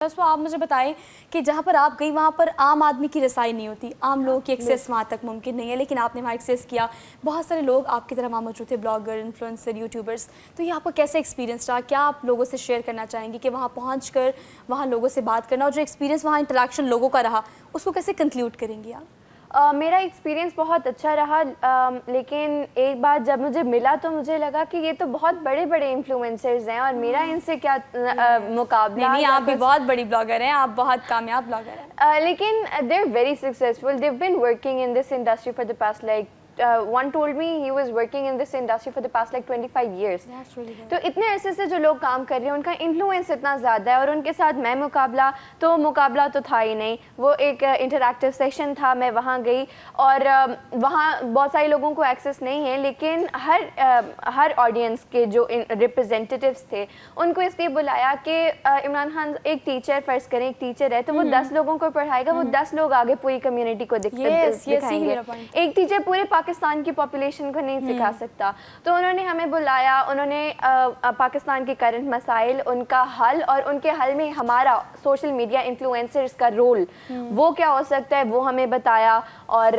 तो आप मुझे बताएं कि जहाँ पर आप गई वहाँ पर आम आदमी की रसाई नहीं होती, आम लोगों की एक्सेस वहाँ तक मुमकिन नहीं है, लेकिन आपने वहाँ एक्सेस किया। बहुत सारे लोग आपकी तरह वहाँ मौजूद थे, ब्लॉगर, इन्फ्लुएंसर, यूट्यूबर्स। तो ये आपको कैसे एक्सपीरियंस रहा? क्या आप लोगों से शेयर करना चाहेंगे कि वहाँ पहुँचकर वहाँ लोगों से बात करना और जो एक्सपीरियंस वहाँ इंटरेक्शन लोगों का रहा, उसको कैसे कंक्लूड करेंगी आप? मेरा एक्सपीरियंस बहुत अच्छा रहा, लेकिन एक बार जब मुझे मिला तो मुझे लगा कि ये तो बहुत बड़े बड़े इन्फ्लुएंसर्स हैं और मेरा इनसे क्या मुकाबला। नहीं, आप भी बहुत बड़ी ब्लॉगर हैं, आप बहुत कामयाब ब्लॉगर हैं। लेकिन they are very successful, they have been working in this industry for the past one told me he was working in this industry for the past 25 years. That's really good. तो इतने अरसे से जो लोग काम कर रहे हैं उनका इन्फ्लुएंस इतना ज़्यादा है और उनके साथ मैं मुकाबला तो था ही नहीं। वो एक इंटरैक्टिव सेशन था, मैं वहाँ गई और वहाँ बहुत सारे लोगों को एक्सेस नहीं है, लेकिन हर ऑडियंस के जो रिप्रेजेंटेटिव्स थे उनको इसलिए बुलाया कि इमरान खान एक टीचर, फ़र्ज़ करें एक टीचर है तो वो 10 लोगों को पढ़ाएगा, वो 10 लोग आगे पूरी कम्युनिटी को दिखाएंगे। एक टीचर पूरे पाकिस्तान की पॉपुलेशन को नहीं सिखा सकता। तो उन्होंने हमें बुलाया, उन्होंने पाकिस्तान के करंट मसाइल, उनका हल और उनके हल में हमारा सोशल मीडिया इन्फ्लुएंसर्स का रोल वो क्या हो सकता है वो हमें बताया। और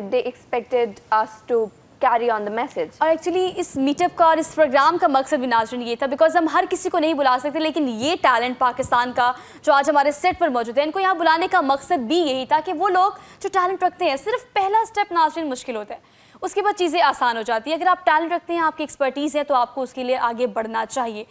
they expected us to carry on the message. और एक्चुअली इस मीटअप का और इस प्रोग्राम का मकसद भी नाज़रीन ये था, बिकॉज हम हर किसी को नहीं बुला सकते, लेकिन ये टैलेंट पाकिस्तान का जो आज हमारे सेट पर मौजूद है, इनको यहाँ बुलाने का मकसद भी यही था कि वो लोग जो टैलेंट रखते हैं, सिर्फ पहला स्टेप नाज़रीन मुश्किल होता है, उसके बाद चीज़ें आसान हो जाती है। अगर आप टैलेंट रखते हैं, आपकी एक्सपर्टीज़ है, तो आपको उसके लिए आगे बढ़ना चाहिए।